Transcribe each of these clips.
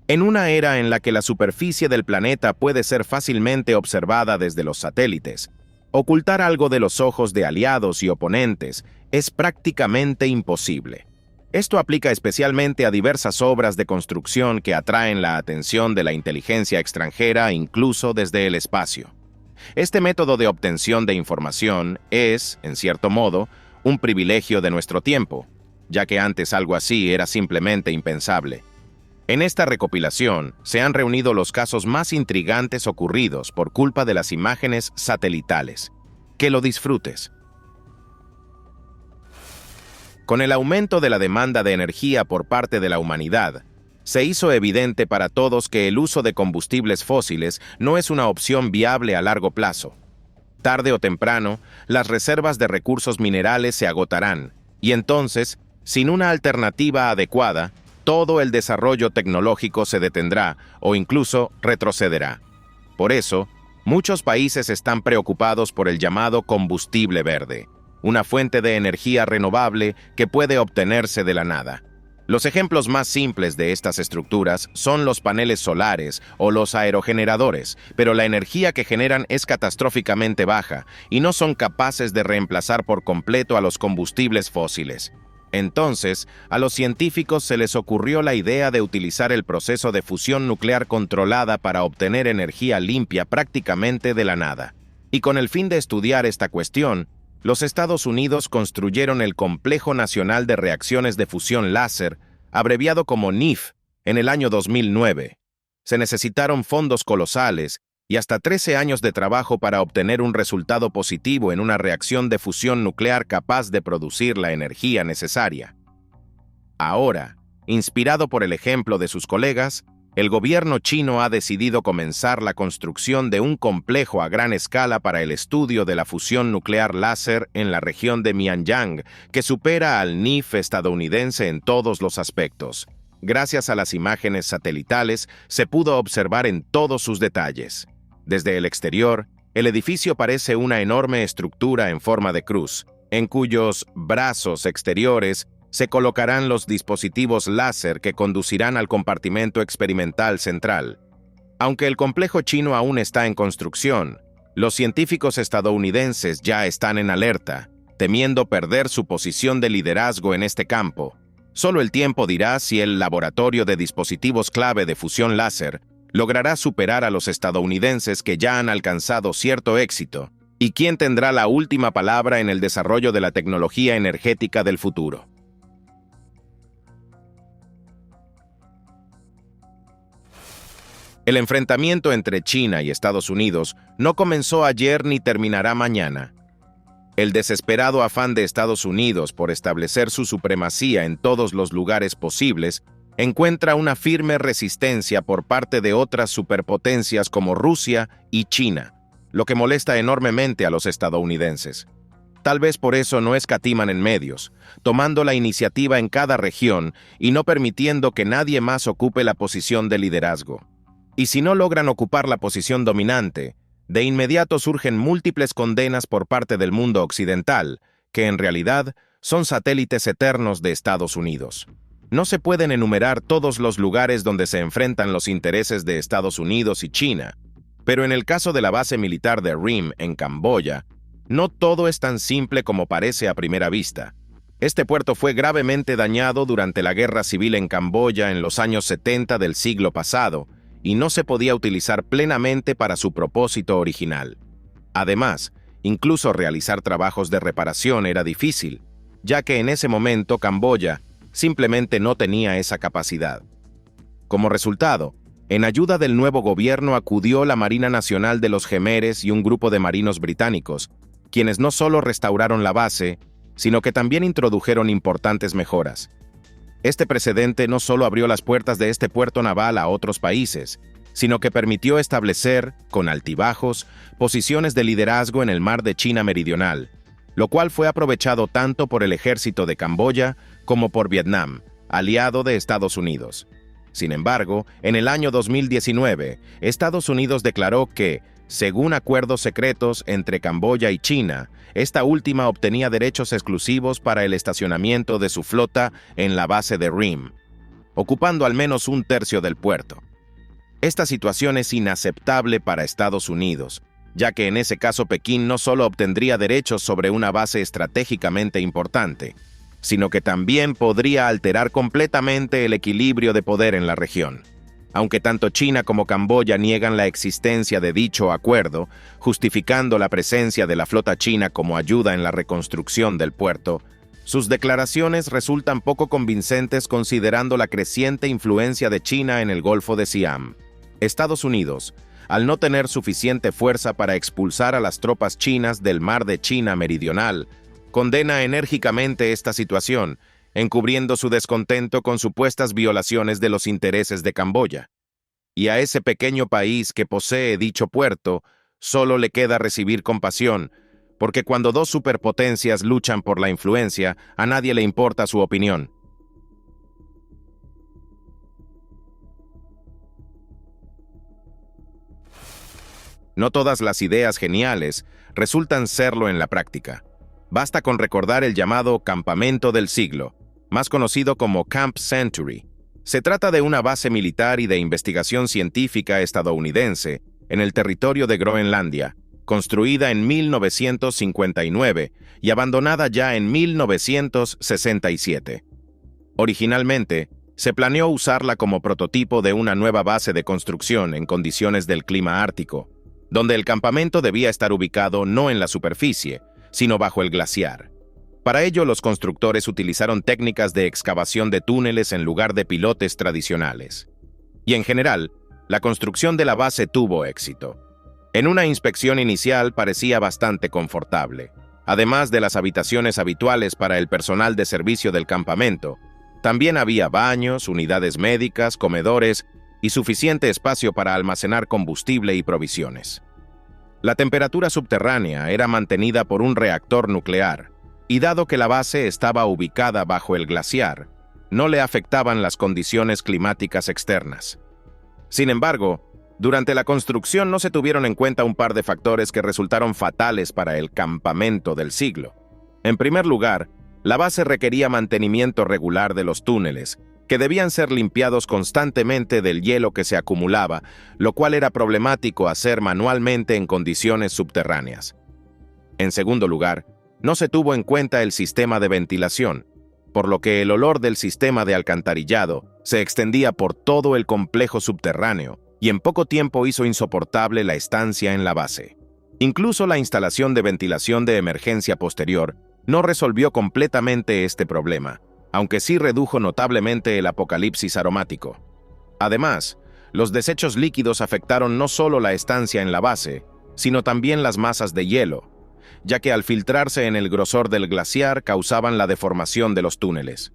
En una era en la que la superficie del planeta puede ser fácilmente observada desde los satélites, ocultar algo de los ojos de aliados y oponentes es prácticamente imposible. Esto aplica especialmente a diversas obras de construcción que atraen la atención de la inteligencia extranjera incluso desde el espacio. Este método de obtención de información es, en cierto modo, un privilegio de nuestro tiempo, ya que antes algo así era simplemente impensable. En esta recopilación se han reunido los casos más intrigantes ocurridos por culpa de las imágenes satelitales. Que lo disfrutes. Con el aumento de la demanda de energía por parte de la humanidad, se hizo evidente para todos que el uso de combustibles fósiles no es una opción viable a largo plazo. Tarde o temprano, las reservas de recursos minerales se agotarán, y entonces, sin una alternativa adecuada, todo el desarrollo tecnológico se detendrá o incluso retrocederá. Por eso, muchos países están preocupados por el llamado combustible verde, una fuente de energía renovable que puede obtenerse de la nada. Los ejemplos más simples de estas estructuras son los paneles solares o los aerogeneradores, pero la energía que generan es catastróficamente baja y no son capaces de reemplazar por completo a los combustibles fósiles. Entonces, a los científicos se les ocurrió la idea de utilizar el proceso de fusión nuclear controlada para obtener energía limpia prácticamente de la nada. Y con el fin de estudiar esta cuestión, los Estados Unidos construyeron el Complejo Nacional de Reacciones de Fusión Láser, abreviado como NIF, en el año 2009. Se necesitaron fondos colosales y hasta 13 años de trabajo para obtener un resultado positivo en una reacción de fusión nuclear capaz de producir la energía necesaria. Ahora, inspirado por el ejemplo de sus colegas, el gobierno chino ha decidido comenzar la construcción de un complejo a gran escala para el estudio de la fusión nuclear láser en la región de Mianyang, que supera al NIF estadounidense en todos los aspectos. Gracias a las imágenes satelitales, se pudo observar en todos sus detalles. Desde el exterior, el edificio parece una enorme estructura en forma de cruz, en cuyos brazos exteriores se colocarán los dispositivos láser que conducirán al compartimento experimental central. Aunque el complejo chino aún está en construcción, los científicos estadounidenses ya están en alerta, temiendo perder su posición de liderazgo en este campo. Solo el tiempo dirá si el laboratorio de dispositivos clave de fusión láser logrará superar a los estadounidenses que ya han alcanzado cierto éxito, y quién tendrá la última palabra en el desarrollo de la tecnología energética del futuro. El enfrentamiento entre China y Estados Unidos no comenzó ayer ni terminará mañana. El desesperado afán de Estados Unidos por establecer su supremacía en todos los lugares posibles encuentra una firme resistencia por parte de otras superpotencias como Rusia y China, lo que molesta enormemente a los estadounidenses. Tal vez por eso no escatiman en medios, tomando la iniciativa en cada región y no permitiendo que nadie más ocupe la posición de liderazgo. Y si no logran ocupar la posición dominante, de inmediato surgen múltiples condenas por parte del mundo occidental, que en realidad son satélites eternos de Estados Unidos. No se pueden enumerar todos los lugares donde se enfrentan los intereses de Estados Unidos y China, pero en el caso de la base militar de RIM en Camboya, no todo es tan simple como parece a primera vista. Este puerto fue gravemente dañado durante la guerra civil en Camboya en los años 70 del siglo pasado, y no se podía utilizar plenamente para su propósito original. Además, incluso realizar trabajos de reparación era difícil, ya que en ese momento Camboya simplemente no tenía esa capacidad. Como resultado, en ayuda del nuevo gobierno acudió la Marina Nacional de los Jemeres y un grupo de marinos británicos, quienes no solo restauraron la base, sino que también introdujeron importantes mejoras. Este precedente no solo abrió las puertas de este puerto naval a otros países, sino que permitió establecer, con altibajos, posiciones de liderazgo en el mar de China Meridional, lo cual fue aprovechado tanto por el ejército de Camboya como por Vietnam, aliado de Estados Unidos. Sin embargo, en el año 2019, Estados Unidos declaró que, según acuerdos secretos entre Camboya y China, esta última obtenía derechos exclusivos para el estacionamiento de su flota en la base de RIM. ocupando al menos un tercio del puerto. Esta situación es inaceptable para Estados Unidos, ya que en ese caso Pekín no solo obtendría derechos sobre una base estratégicamente importante, sino que también podría alterar completamente el equilibrio de poder en la región. Aunque tanto China como Camboya niegan la existencia de dicho acuerdo, justificando la presencia de la flota china como ayuda en la reconstrucción del puerto, sus declaraciones resultan poco convincentes considerando la creciente influencia de China en el Golfo de Siam. Estados Unidos, al no tener suficiente fuerza para expulsar a las tropas chinas del Mar de China Meridional, condena enérgicamente esta situación, encubriendo su descontento con supuestas violaciones de los intereses de Camboya. Y a ese pequeño país que posee dicho puerto, solo le queda recibir compasión, porque cuando dos superpotencias luchan por la influencia, a nadie le importa su opinión. No todas las ideas geniales resultan serlo en la práctica. Basta con recordar el llamado Campamento del Siglo, más conocido como Camp Century. Se trata de una base militar y de investigación científica estadounidense en el territorio de Groenlandia, construida en 1959 y abandonada ya en 1967. Originalmente, se planeó usarla como prototipo de una nueva base de construcción en condiciones del clima ártico, donde el campamento debía estar ubicado no en la superficie, sino bajo el glaciar. Para ello, los constructores utilizaron técnicas de excavación de túneles en lugar de pilotes tradicionales. Y en general, la construcción de la base tuvo éxito. En una inspección inicial parecía bastante confortable. Además de las habitaciones habituales para el personal de servicio del campamento, también había baños, unidades médicas, comedores y suficiente espacio para almacenar combustible y provisiones. La temperatura subterránea era mantenida por un reactor nuclear, y dado que la base estaba ubicada bajo el glaciar, no le afectaban las condiciones climáticas externas. Sin embargo, durante la construcción no se tuvieron en cuenta un par de factores que resultaron fatales para el campamento del siglo. En primer lugar, la base requería mantenimiento regular de los túneles, que debían ser limpiados constantemente del hielo que se acumulaba, lo cual era problemático hacer manualmente en condiciones subterráneas. En segundo lugar, no se tuvo en cuenta el sistema de ventilación, por lo que el olor del sistema de alcantarillado se extendía por todo el complejo subterráneo y en poco tiempo hizo insoportable la estancia en la base. Incluso la instalación de ventilación de emergencia posterior no resolvió completamente este problema, aunque sí redujo notablemente el apocalipsis aromático. Además, los desechos líquidos afectaron no solo la estancia en la base, sino también las masas de hielo, ya que al filtrarse en el grosor del glaciar causaban la deformación de los túneles.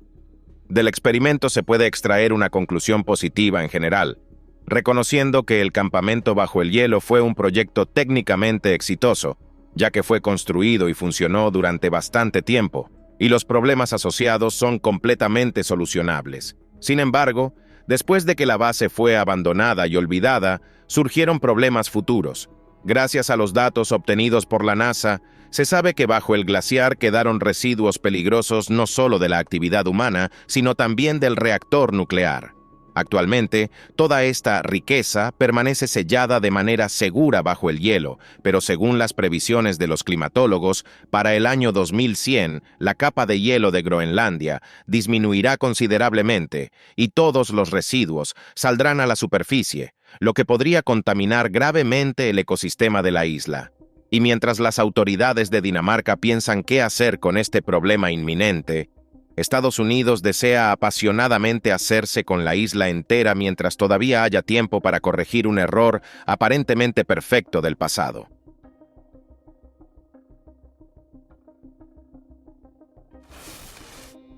Del experimento se puede extraer una conclusión positiva en general, reconociendo que el campamento bajo el hielo fue un proyecto técnicamente exitoso, ya que fue construido y funcionó durante bastante tiempo, y los problemas asociados son completamente solucionables. Sin embargo, después de que la base fue abandonada y olvidada, surgieron problemas futuros. Gracias a los datos obtenidos por la NASA, se sabe que bajo el glaciar quedaron residuos peligrosos no solo de la actividad humana, sino también del reactor nuclear. Actualmente, toda esta riqueza permanece sellada de manera segura bajo el hielo, pero según las previsiones de los climatólogos, para el año 2100, la capa de hielo de Groenlandia disminuirá considerablemente y todos los residuos saldrán a la superficie, lo que podría contaminar gravemente el ecosistema de la isla. Y mientras las autoridades de Dinamarca piensan qué hacer con este problema inminente, Estados Unidos desea apasionadamente hacerse con la isla entera mientras todavía haya tiempo para corregir un error aparentemente perfecto del pasado.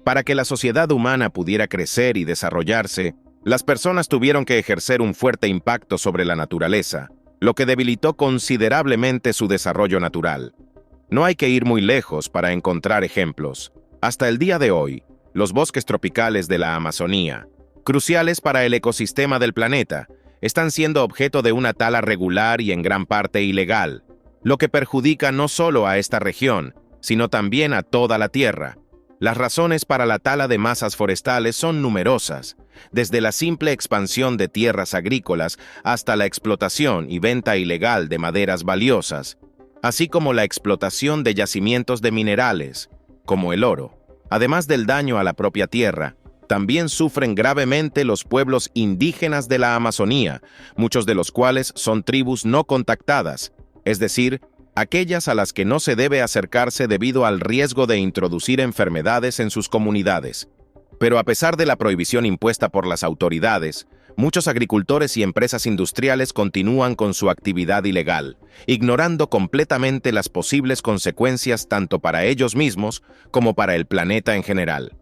Para que la sociedad humana pudiera crecer y desarrollarse, las personas tuvieron que ejercer un fuerte impacto sobre la naturaleza, lo que debilitó considerablemente su desarrollo natural. No hay que ir muy lejos para encontrar ejemplos. Hasta el día de hoy, los bosques tropicales de la Amazonía, cruciales para el ecosistema del planeta, están siendo objeto de una tala regular y en gran parte ilegal, lo que perjudica no solo a esta región, sino también a toda la Tierra. Las razones para la tala de masas forestales son numerosas, desde la simple expansión de tierras agrícolas hasta la explotación y venta ilegal de maderas valiosas, así como la explotación de yacimientos de minerales, como el oro. Además del daño a la propia tierra, también sufren gravemente los pueblos indígenas de la Amazonía, muchos de los cuales son tribus no contactadas, es decir, aquellas a las que no se debe acercarse debido al riesgo de introducir enfermedades en sus comunidades. Pero a pesar de la prohibición impuesta por las autoridades, muchos agricultores y empresas industriales continúan con su actividad ilegal, ignorando completamente las posibles consecuencias tanto para ellos mismos como para el planeta en general.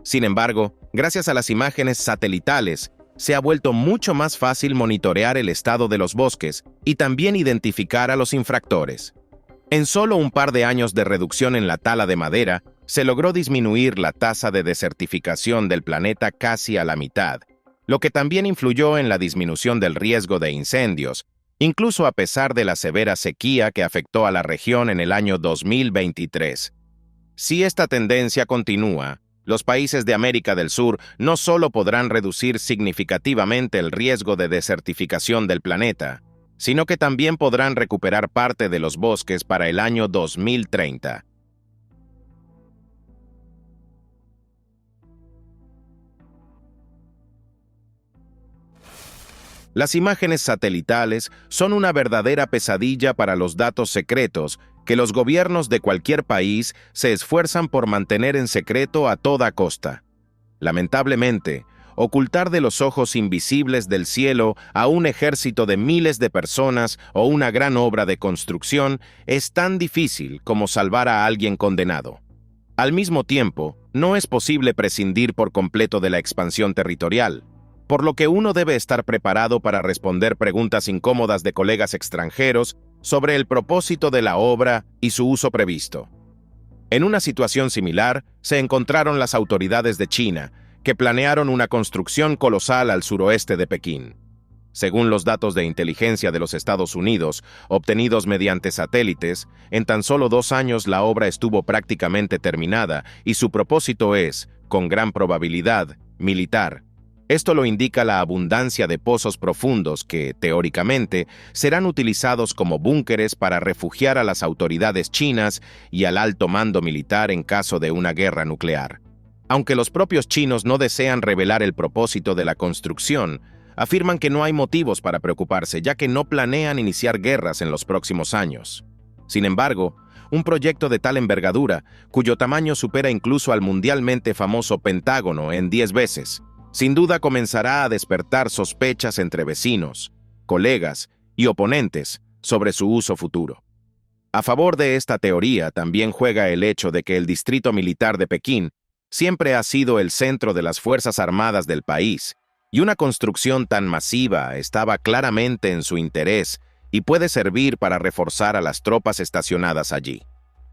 Sin embargo, gracias a las imágenes satelitales, se ha vuelto mucho más fácil monitorear el estado de los bosques y también identificar a los infractores. En solo un par de años de reducción en la tala de madera, se logró disminuir la tasa de desertificación del planeta casi a la mitad, lo que también influyó en la disminución del riesgo de incendios, incluso a pesar de la severa sequía que afectó a la región en el año 2023. Si esta tendencia continúa, los países de América del Sur no solo podrán reducir significativamente el riesgo de desertificación del planeta, sino que también podrán recuperar parte de los bosques para el año 2030. Las imágenes satelitales son una verdadera pesadilla para los datos secretos que los gobiernos de cualquier país se esfuerzan por mantener en secreto a toda costa. Lamentablemente, ocultar de los ojos invisibles del cielo a un ejército de miles de personas o una gran obra de construcción es tan difícil como salvar a alguien condenado. Al mismo tiempo, no es posible prescindir por completo de la expansión territorial, por lo que uno debe estar preparado para responder preguntas incómodas de colegas extranjeros sobre el propósito de la obra y su uso previsto. En una situación similar, se encontraron las autoridades de China, que planearon una construcción colosal al suroeste de Pekín. Según los datos de inteligencia de los Estados Unidos, obtenidos mediante satélites, en tan solo 2 años la obra estuvo prácticamente terminada y su propósito es, con gran probabilidad, militar. Esto lo indica la abundancia de pozos profundos que, teóricamente, serán utilizados como búnkeres para refugiar a las autoridades chinas y al alto mando militar en caso de una guerra nuclear. Aunque los propios chinos no desean revelar el propósito de la construcción, afirman que no hay motivos para preocuparse, ya que no planean iniciar guerras en los próximos años. Sin embargo, un proyecto de tal envergadura, cuyo tamaño supera incluso al mundialmente famoso Pentágono en 10 veces, sin duda comenzará a despertar sospechas entre vecinos, colegas y oponentes sobre su uso futuro. A favor de esta teoría también juega el hecho de que el Distrito Militar de Pekín siempre ha sido el centro de las Fuerzas Armadas del país, y una construcción tan masiva estaba claramente en su interés y puede servir para reforzar a las tropas estacionadas allí.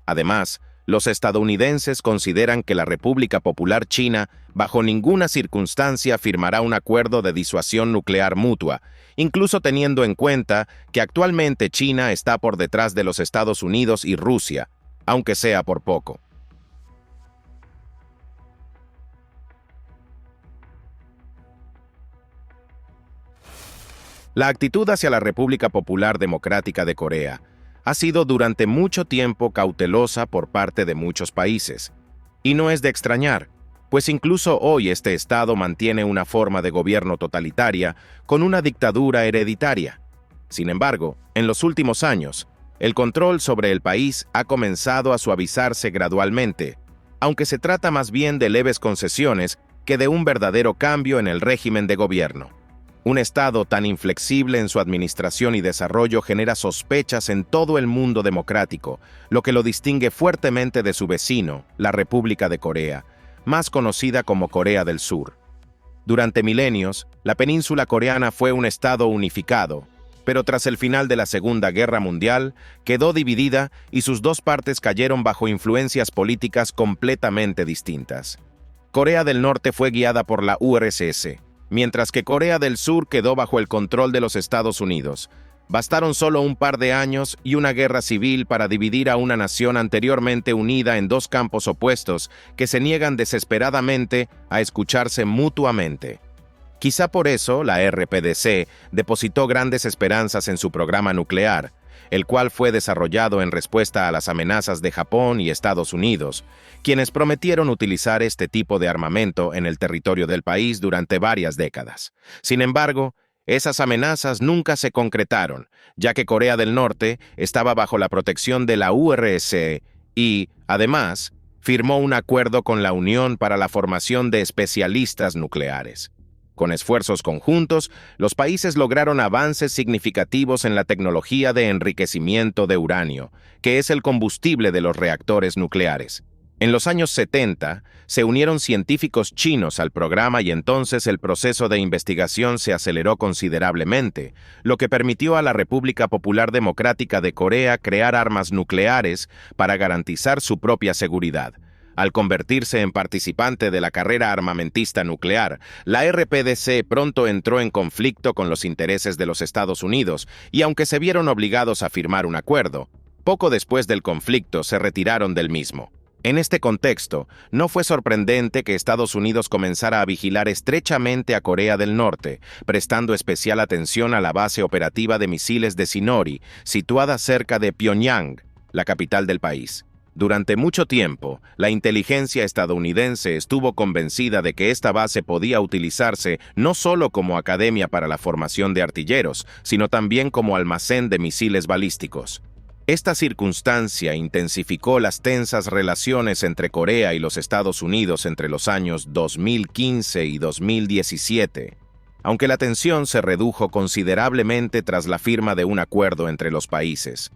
Además, los estadounidenses consideran que la República Popular China bajo ninguna circunstancia firmará un acuerdo de disuasión nuclear mutua, incluso teniendo en cuenta que actualmente China está por detrás de los Estados Unidos y Rusia, aunque sea por poco. La actitud hacia la República Popular Democrática de Corea ha sido durante mucho tiempo cautelosa por parte de muchos países. Y no es de extrañar, pues incluso hoy este Estado mantiene una forma de gobierno totalitaria con una dictadura hereditaria. Sin embargo, en los últimos años, el control sobre el país ha comenzado a suavizarse gradualmente, aunque se trata más bien de leves concesiones que de un verdadero cambio en el régimen de gobierno. Un Estado tan inflexible en su administración y desarrollo genera sospechas en todo el mundo democrático, lo que lo distingue fuertemente de su vecino, la República de Corea, más conocida como Corea del Sur. Durante milenios, la península coreana fue un Estado unificado, pero tras el final de la Segunda Guerra Mundial, quedó dividida y sus dos partes cayeron bajo influencias políticas completamente distintas. Corea del Norte fue guiada por la URSS, mientras que Corea del Sur quedó bajo el control de los Estados Unidos. Bastaron solo un par de años y una guerra civil para dividir a una nación anteriormente unida en dos campos opuestos que se niegan desesperadamente a escucharse mutuamente. Quizá por eso la RPDC depositó grandes esperanzas en su programa nuclear, el cual fue desarrollado en respuesta a las amenazas de Japón y Estados Unidos, quienes prometieron utilizar este tipo de armamento en el territorio del país durante varias décadas. Sin embargo, esas amenazas nunca se concretaron, ya que Corea del Norte estaba bajo la protección de la URSS y, además, firmó un acuerdo con la Unión para la formación de especialistas nucleares. Con esfuerzos conjuntos, los países lograron avances significativos en la tecnología de enriquecimiento de uranio, que es el combustible de los reactores nucleares. En los años 70, se unieron científicos chinos al programa y entonces el proceso de investigación se aceleró considerablemente, lo que permitió a la República Popular Democrática de Corea crear armas nucleares para garantizar su propia seguridad. Al convertirse en participante de la carrera armamentista nuclear, la RPDC pronto entró en conflicto con los intereses de los Estados Unidos y aunque se vieron obligados a firmar un acuerdo, poco después del conflicto se retiraron del mismo. En este contexto, no fue sorprendente que Estados Unidos comenzara a vigilar estrechamente a Corea del Norte, prestando especial atención a la base operativa de misiles de Sinori, situada cerca de Pyongyang, la capital del país. Durante mucho tiempo, la inteligencia estadounidense estuvo convencida de que esta base podía utilizarse no solo como academia para la formación de artilleros, sino también como almacén de misiles balísticos. Esta circunstancia intensificó las tensas relaciones entre Corea y los Estados Unidos entre los años 2015 y 2017, aunque la tensión se redujo considerablemente tras la firma de un acuerdo entre los países.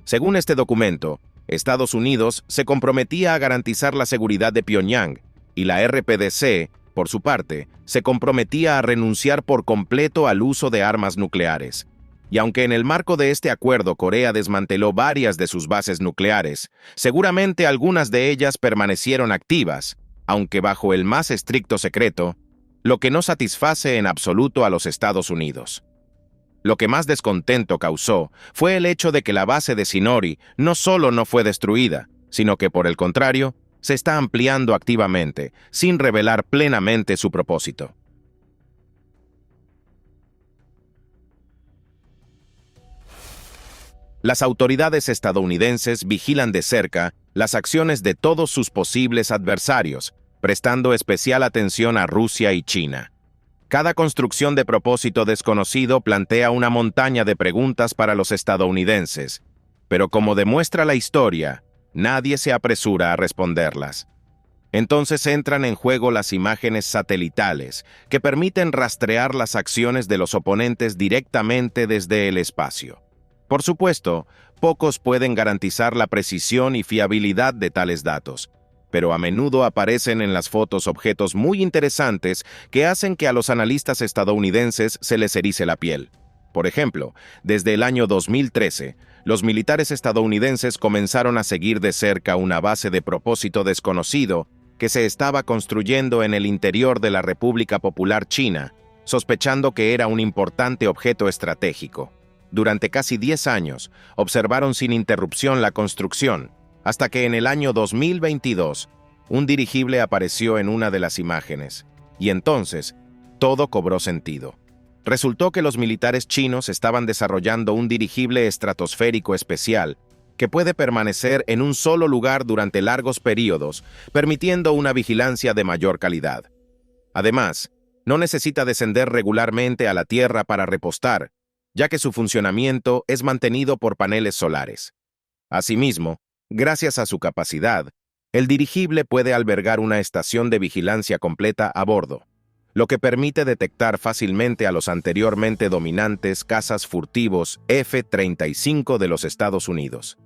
Según este documento, Estados Unidos se comprometía a garantizar la seguridad de Pyongyang y la RPDC, por su parte, se comprometía a renunciar por completo al uso de armas nucleares. Y aunque en el marco de este acuerdo Corea desmanteló varias de sus bases nucleares, seguramente algunas de ellas permanecieron activas, aunque bajo el más estricto secreto, lo que no satisface en absoluto a los Estados Unidos. Lo que más descontento causó fue el hecho de que la base de Sinori no solo no fue destruida, sino que por el contrario, se está ampliando activamente, sin revelar plenamente su propósito. Las autoridades estadounidenses vigilan de cerca las acciones de todos sus posibles adversarios, prestando especial atención a Rusia y China. Cada construcción de propósito desconocido plantea una montaña de preguntas para los estadounidenses, pero como demuestra la historia, nadie se apresura a responderlas. Entonces entran en juego las imágenes satelitales, que permiten rastrear las acciones de los oponentes directamente desde el espacio. Por supuesto, pocos pueden garantizar la precisión y fiabilidad de tales datos, pero a menudo aparecen en las fotos objetos muy interesantes que hacen que a los analistas estadounidenses se les erice la piel. Por ejemplo, desde el año 2013, los militares estadounidenses comenzaron a seguir de cerca una base de propósito desconocido que se estaba construyendo en el interior de la República Popular China, sospechando que era un importante objeto estratégico. Durante casi 10 años, observaron sin interrupción la construcción, hasta que en el año 2022, un dirigible apareció en una de las imágenes, y entonces, todo cobró sentido. Resultó que los militares chinos estaban desarrollando un dirigible estratosférico especial que puede permanecer en un solo lugar durante largos periodos, permitiendo una vigilancia de mayor calidad. Además, no necesita descender regularmente a la Tierra para repostar, ya que su funcionamiento es mantenido por paneles solares. Asimismo, gracias a su capacidad, el dirigible puede albergar una estación de vigilancia completa a bordo, lo que permite detectar fácilmente a los anteriormente dominantes cazas furtivos F-35 de los Estados Unidos.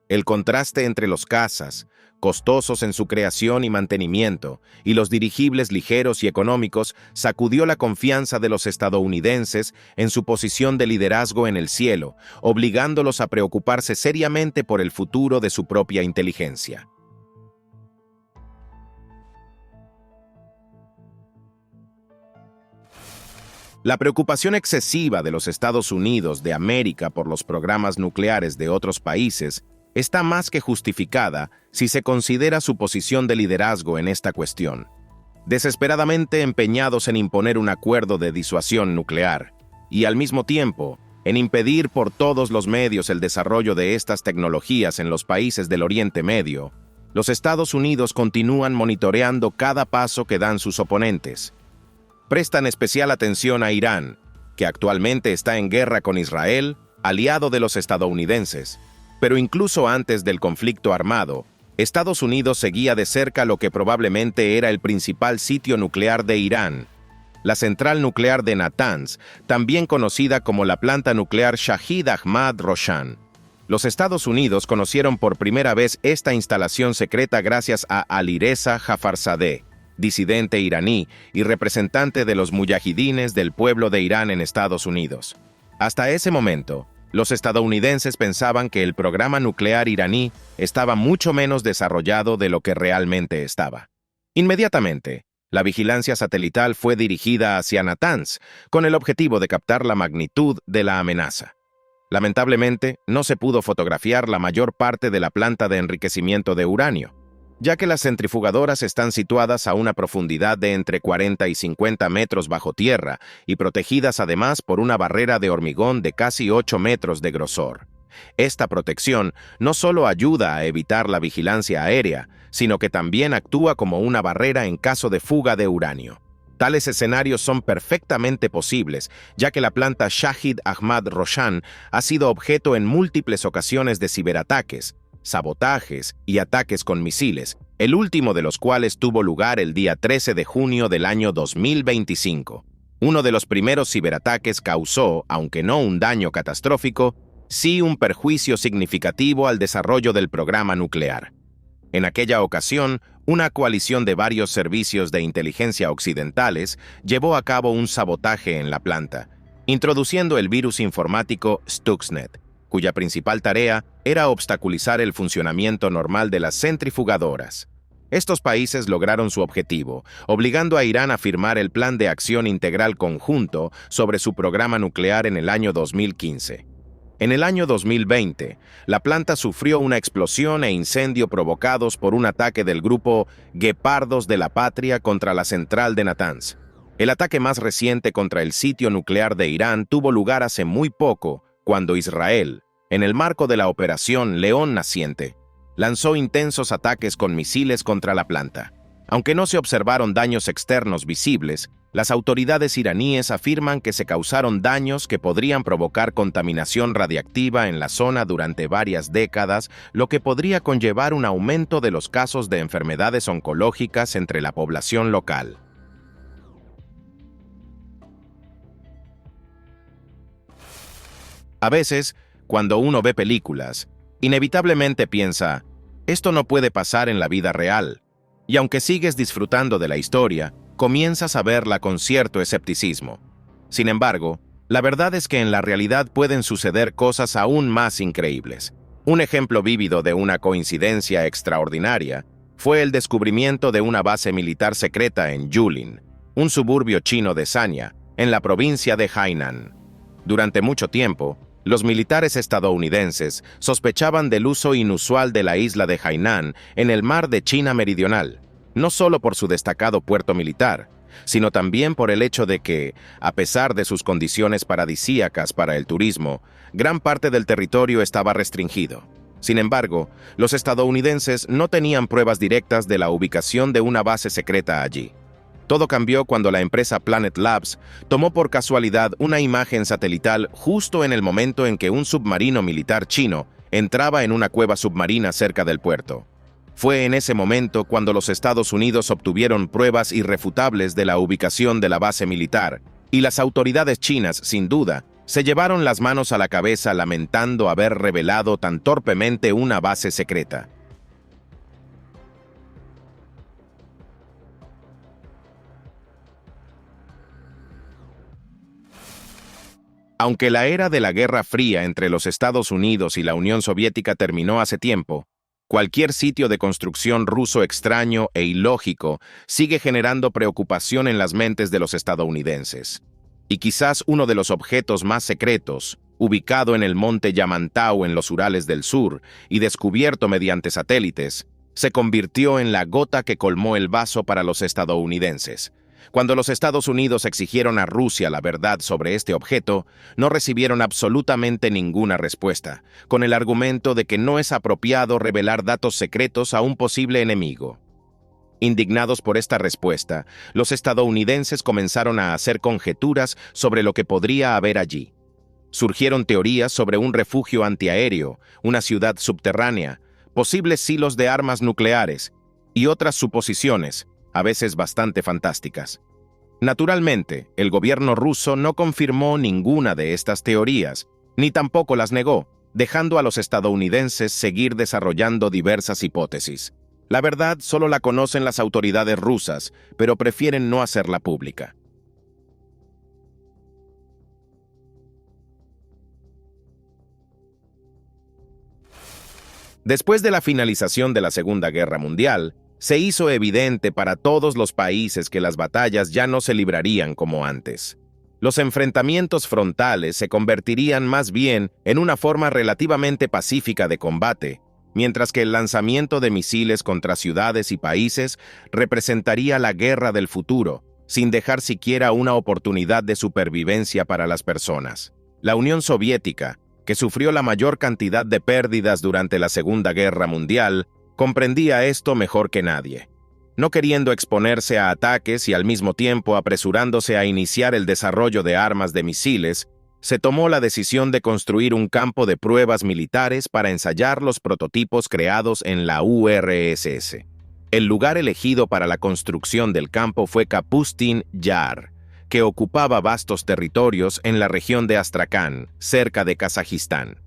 El contraste entre los cazas, costosos en su creación y mantenimiento, y los dirigibles ligeros y económicos sacudió la confianza de los estadounidenses en su posición de liderazgo en el cielo, obligándolos a preocuparse seriamente por el futuro de su propia inteligencia. La preocupación excesiva de los Estados Unidos de América por los programas nucleares de otros países está más que justificada si se considera su posición de liderazgo en esta cuestión. Desesperadamente empeñados en imponer un acuerdo de disuasión nuclear y, al mismo tiempo, en impedir por todos los medios el desarrollo de estas tecnologías en los países del Oriente Medio, los Estados Unidos continúan monitoreando cada paso que dan sus oponentes. Prestan especial atención a Irán, que actualmente está en guerra con Israel, aliado de los estadounidenses. Pero incluso antes del conflicto armado, Estados Unidos seguía de cerca lo que probablemente era el principal sitio nuclear de Irán, la central nuclear de Natanz, también conocida como la planta nuclear Shahid Ahmad Roshan. Los Estados Unidos conocieron por primera vez esta instalación secreta gracias a Alireza Jafarzadeh, disidente iraní y representante de los muyahidines del pueblo de Irán en Estados Unidos. Hasta ese momento, los estadounidenses pensaban que el programa nuclear iraní estaba mucho menos desarrollado de lo que realmente estaba. Inmediatamente, la vigilancia satelital fue dirigida hacia Natanz, con el objetivo de captar la magnitud de la amenaza. Lamentablemente, no se pudo fotografiar la mayor parte de la planta de enriquecimiento de uranio, ya que las centrifugadoras están situadas a una profundidad de entre 40 y 50 metros bajo tierra y protegidas además por una barrera de hormigón de casi 8 metros de grosor. Esta protección no solo ayuda a evitar la vigilancia aérea, sino que también actúa como una barrera en caso de fuga de uranio. Tales escenarios son perfectamente posibles, ya que la planta Shahid Ahmad Roshan ha sido objeto en múltiples ocasiones de ciberataques, sabotajes y ataques con misiles, el último de los cuales tuvo lugar el día 13 de junio del año 2025. Uno de los primeros ciberataques causó, aunque no un daño catastrófico, sí un perjuicio significativo al desarrollo del programa nuclear. En aquella ocasión, una coalición de varios servicios de inteligencia occidentales llevó a cabo un sabotaje en la planta, introduciendo el virus informático Stuxnet, cuya principal tarea era obstaculizar el funcionamiento normal de las centrifugadoras. Estos países lograron su objetivo, obligando a Irán a firmar el Plan de Acción Integral Conjunto sobre su programa nuclear en el año 2015. En el año 2020, la planta sufrió una explosión e incendio provocados por un ataque del grupo Guepardos de la Patria contra la central de Natanz. El ataque más reciente contra el sitio nuclear de Irán tuvo lugar hace muy poco, cuando Israel, en el marco de la Operación León Naciente, lanzó intensos ataques con misiles contra la planta. Aunque no se observaron daños externos visibles, las autoridades iraníes afirman que se causaron daños que podrían provocar contaminación radiactiva en la zona durante varias décadas, lo que podría conllevar un aumento de los casos de enfermedades oncológicas entre la población local. A veces, cuando uno ve películas, inevitablemente piensa, esto no puede pasar en la vida real. Y aunque sigues disfrutando de la historia, comienzas a verla con cierto escepticismo. Sin embargo, la verdad es que en la realidad pueden suceder cosas aún más increíbles. Un ejemplo vívido de una coincidencia extraordinaria fue el descubrimiento de una base militar secreta en Yulin, un suburbio chino de Sanya, en la provincia de Hainan. Durante mucho tiempo, los militares estadounidenses sospechaban del uso inusual de la isla de Hainan en el mar de China Meridional, no solo por su destacado puerto militar, sino también por el hecho de que, a pesar de sus condiciones paradisíacas para el turismo, gran parte del territorio estaba restringido. Sin embargo, los estadounidenses no tenían pruebas directas de la ubicación de una base secreta allí. Todo cambió cuando la empresa Planet Labs tomó por casualidad una imagen satelital justo en el momento en que un submarino militar chino entraba en una cueva submarina cerca del puerto. Fue en ese momento cuando los Estados Unidos obtuvieron pruebas irrefutables de la ubicación de la base militar, y las autoridades chinas, sin duda, se llevaron las manos a la cabeza lamentando haber revelado tan torpemente una base secreta. Aunque la era de la Guerra Fría entre los Estados Unidos y la Unión Soviética terminó hace tiempo, cualquier sitio de construcción ruso extraño e ilógico sigue generando preocupación en las mentes de los estadounidenses. y quizás uno de los objetos más secretos, ubicado en el monte Yamantau en los Urales del Sur y descubierto mediante satélites, se convirtió en la gota que colmó el vaso para los estadounidenses. Cuando los Estados Unidos exigieron a Rusia la verdad sobre este objeto, no recibieron absolutamente ninguna respuesta, con el argumento de que no es apropiado revelar datos secretos a un posible enemigo. Indignados por esta respuesta, los estadounidenses comenzaron a hacer conjeturas sobre lo que podría haber allí. Surgieron teorías sobre un refugio antiaéreo, una ciudad subterránea, posibles silos de armas nucleares y otras suposiciones, a veces bastante fantásticas. Naturalmente, el gobierno ruso no confirmó ninguna de estas teorías, ni tampoco las negó, dejando a los estadounidenses seguir desarrollando diversas hipótesis. La verdad solo la conocen las autoridades rusas, pero prefieren no hacerla pública. Después de la finalización de la Segunda Guerra Mundial, se hizo evidente para todos los países que las batallas ya no se librarían como antes. Los enfrentamientos frontales se convertirían más bien en una forma relativamente pacífica de combate, mientras que el lanzamiento de misiles contra ciudades y países representaría la guerra del futuro, sin dejar siquiera una oportunidad de supervivencia para las personas. La Unión Soviética, que sufrió la mayor cantidad de pérdidas durante la Segunda Guerra Mundial, comprendía esto mejor que nadie. No queriendo exponerse a ataques y al mismo tiempo apresurándose a iniciar el desarrollo de armas de misiles, se tomó la decisión de construir un campo de pruebas militares para ensayar los prototipos creados en la URSS. El lugar elegido para la construcción del campo fue Kapustin Yar, que ocupaba vastos territorios en la región de Astracán, cerca de Kazajistán.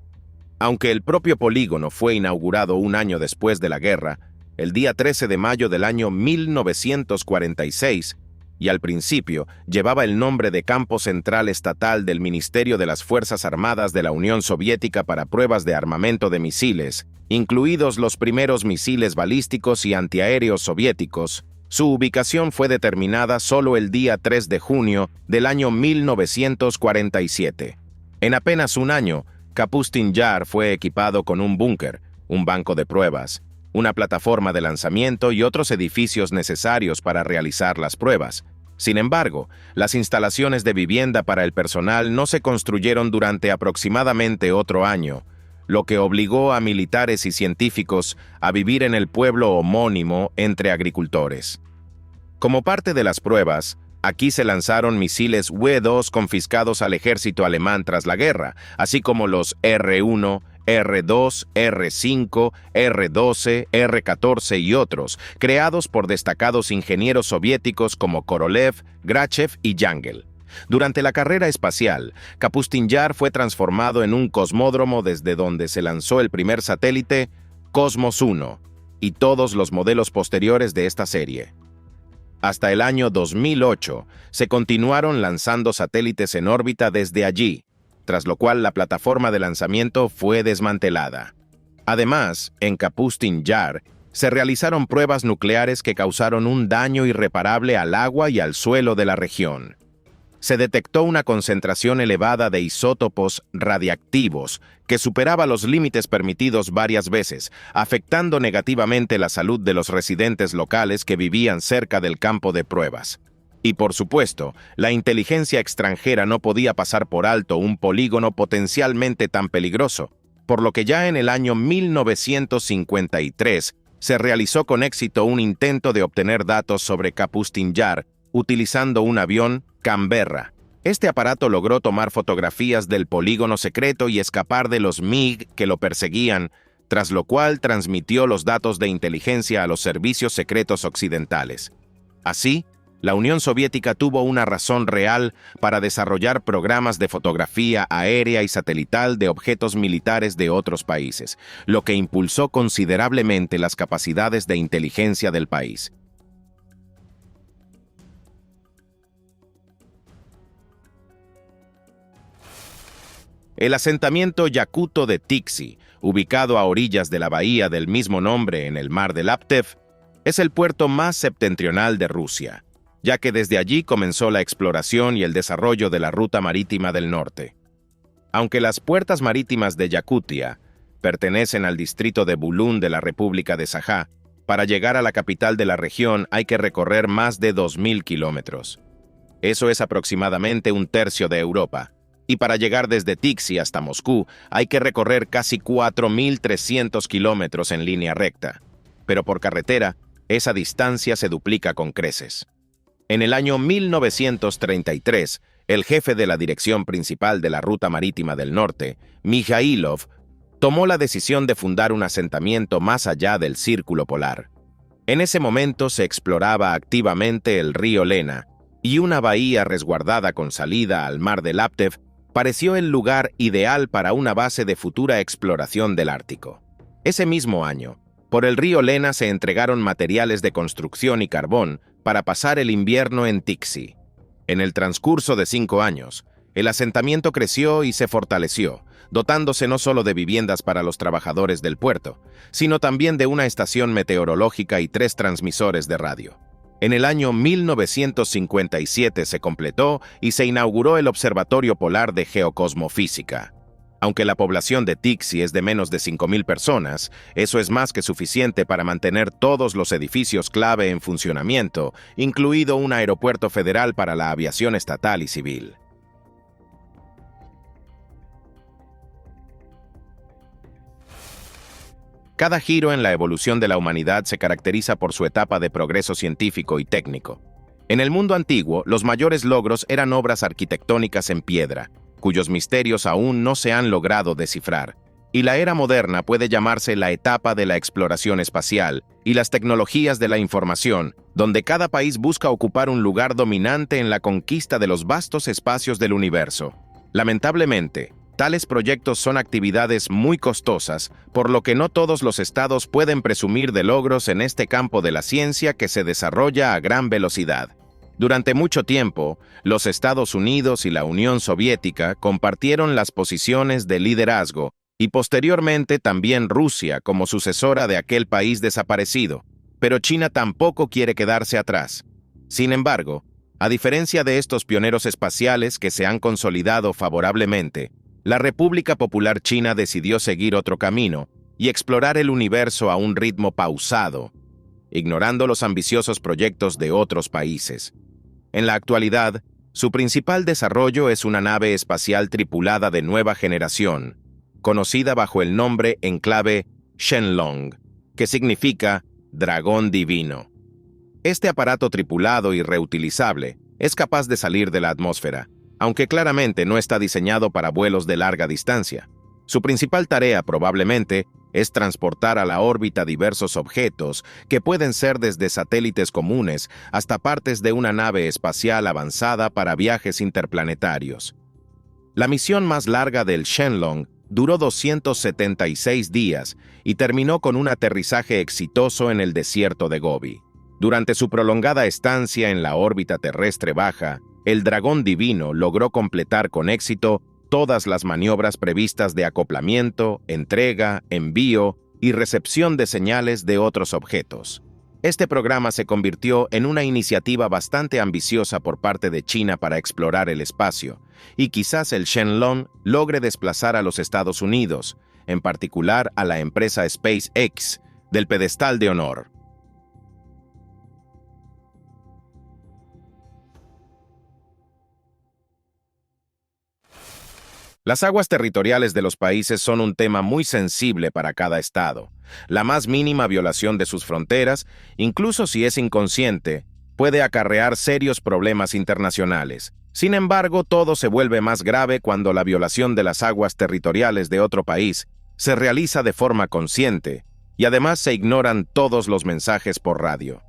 Aunque el propio polígono fue inaugurado un año después de la guerra, el día 13 de mayo del año 1946, y al principio llevaba el nombre de Campo Central Estatal del Ministerio de las Fuerzas Armadas de la Unión Soviética para pruebas de armamento de misiles, incluidos los primeros misiles balísticos y antiaéreos soviéticos, su ubicación fue determinada solo el día 3 de junio del año 1947. En apenas un año, Kapustin Yar fue equipado con un búnker, un banco de pruebas, una plataforma de lanzamiento y otros edificios necesarios para realizar las pruebas. Sin embargo, las instalaciones de vivienda para el personal no se construyeron durante aproximadamente otro año, lo que obligó a militares y científicos a vivir en el pueblo homónimo entre agricultores. Como parte de las pruebas, aquí se lanzaron misiles W-2 confiscados al ejército alemán tras la guerra, así como los R-1, R-2, R-5, R-12, R-14 y otros, creados por destacados ingenieros soviéticos como Korolev, Grachev y Yangel. Durante la carrera espacial, Kapustin Yar fue transformado en un cosmódromo desde donde se lanzó el primer satélite, Cosmos 1, y todos los modelos posteriores de esta serie. Hasta el año 2008, se continuaron lanzando satélites en órbita desde allí, tras lo cual la plataforma de lanzamiento fue desmantelada. Además, en Kapustin Yar, se realizaron pruebas nucleares que causaron un daño irreparable al agua y al suelo de la región. Se detectó una concentración elevada de isótopos radiactivos que superaba los límites permitidos varias veces, afectando negativamente la salud de los residentes locales que vivían cerca del campo de pruebas. Y por supuesto, la inteligencia extranjera no podía pasar por alto un polígono potencialmente tan peligroso, por lo que ya en el año 1953 se realizó con éxito un intento de obtener datos sobre Kapustin Yar utilizando un avión Canberra. Este aparato logró tomar fotografías del polígono secreto y escapar de los MiG que lo perseguían, tras lo cual transmitió los datos de inteligencia a los servicios secretos occidentales. Así, la Unión Soviética tuvo una razón real para desarrollar programas de fotografía aérea y satelital de objetos militares de otros países, lo que impulsó considerablemente las capacidades de inteligencia del país. El asentamiento yakuto de Tiksi, ubicado a orillas de la bahía del mismo nombre en el mar de Laptev, es el puerto más septentrional de Rusia. ya que desde allí comenzó la exploración y el desarrollo de la ruta marítima del norte. Aunque las puertas marítimas de Yakutia pertenecen al distrito de Bulún de la República de Sajá, para llegar a la capital de la región hay que recorrer más de 2.000 kilómetros. Eso es aproximadamente un tercio de Europa. Y para llegar desde Tixi hasta Moscú hay que recorrer casi 4.300 kilómetros en línea recta. Pero por carretera, esa distancia se duplica con creces. En el año 1933, el jefe de la dirección principal de la Ruta Marítima del Norte, Mijailov, tomó la decisión de fundar un asentamiento más allá del Círculo Polar. En ese momento se exploraba activamente el río Lena, y una bahía resguardada con salida al mar de Laptev pareció el lugar ideal para una base de futura exploración del Ártico. Ese mismo año, por el río Lena se entregaron materiales de construcción y carbón para pasar el invierno en Tixi. En el transcurso de 5 años, el asentamiento creció y se fortaleció, dotándose no solo de viviendas para los trabajadores del puerto, sino también de una estación meteorológica y 3 transmisores de radio. En el año 1957 se completó y se inauguró el Observatorio Polar de Geocosmofísica. Aunque la población de Tixi es de menos de 5.000 personas, eso es más que suficiente para mantener todos los edificios clave en funcionamiento, incluido un aeropuerto federal para la aviación estatal y civil. Cada giro en la evolución de la humanidad se caracteriza por su etapa de progreso científico y técnico. En el mundo antiguo, los mayores logros eran obras arquitectónicas en piedra, cuyos misterios aún no se han logrado descifrar, y la era moderna puede llamarse la etapa de la exploración espacial y las tecnologías de la información, donde cada país busca ocupar un lugar dominante en la conquista de los vastos espacios del universo. Lamentablemente, tales proyectos son actividades muy costosas, por lo que no todos los estados pueden presumir de logros en este campo de la ciencia que se desarrolla a gran velocidad. Durante mucho tiempo, los Estados Unidos y la Unión Soviética compartieron las posiciones de liderazgo, y posteriormente también Rusia como sucesora de aquel país desaparecido, pero China tampoco quiere quedarse atrás. Sin embargo, a diferencia de estos pioneros espaciales que se han consolidado favorablemente, la República Popular China decidió seguir otro camino y explorar el universo a un ritmo pausado, ignorando los ambiciosos proyectos de otros países. En la actualidad, su principal desarrollo es una nave espacial tripulada de nueva generación, conocida bajo el nombre en clave Shenlong, que significa dragón divino. Este aparato tripulado y reutilizable es capaz de salir de la atmósfera, aunque claramente no está diseñado para vuelos de larga distancia. Su principal tarea probablemente es transportar a la órbita diversos objetos que pueden ser desde satélites comunes hasta partes de una nave espacial avanzada para viajes interplanetarios. La misión más larga del Shenlong duró 276 días y terminó con un aterrizaje exitoso en el desierto de Gobi. Durante su prolongada estancia en la órbita terrestre baja, el dragón divino logró completar con éxito todas las maniobras previstas de acoplamiento, entrega, envío y recepción de señales de otros objetos. Este programa se convirtió en una iniciativa bastante ambiciosa por parte de China para explorar el espacio, y quizás el Shenlong logre desplazar a los Estados Unidos, en particular a la empresa SpaceX, del pedestal de honor. Las aguas territoriales de los países son un tema muy sensible para cada estado. La más mínima violación de sus fronteras, incluso si es inconsciente, puede acarrear serios problemas internacionales. Sin embargo, todo se vuelve más grave cuando la violación de las aguas territoriales de otro país se realiza de forma consciente y además se ignoran todos los mensajes por radio.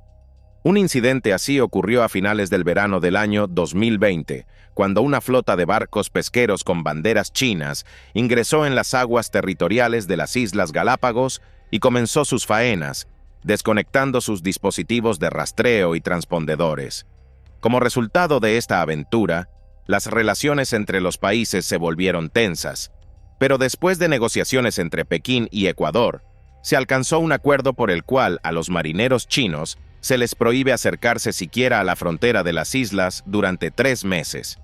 Un incidente así ocurrió a finales del verano del año 2020, cuando una flota de barcos pesqueros con banderas chinas ingresó en las aguas territoriales de las Islas Galápagos y comenzó sus faenas, desconectando sus dispositivos de rastreo y transpondedores. Como resultado de esta aventura, las relaciones entre los países se volvieron tensas, pero después de negociaciones entre Pekín y Ecuador, se alcanzó un acuerdo por el cual a los marineros chinos se les prohíbe acercarse siquiera a la frontera de las islas durante 3 meses.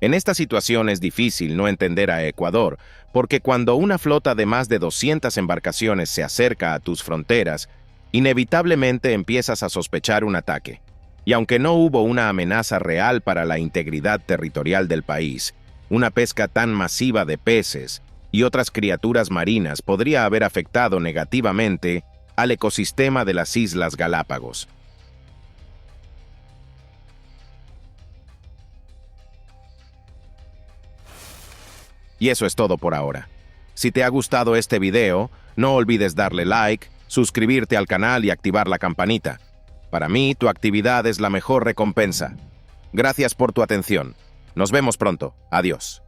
En esta situación es difícil no entender a Ecuador, porque cuando una flota de más de 200 embarcaciones se acerca a tus fronteras, inevitablemente empiezas a sospechar un ataque. Y aunque no hubo una amenaza real para la integridad territorial del país, una pesca tan masiva de peces y otras criaturas marinas podría haber afectado negativamente al ecosistema de las Islas Galápagos. Y eso es todo por ahora. Si te ha gustado este video, no olvides darle like, suscribirte al canal y activar la campanita. Para mí, tu actividad es la mejor recompensa. Gracias por tu atención. Nos vemos pronto. Adiós.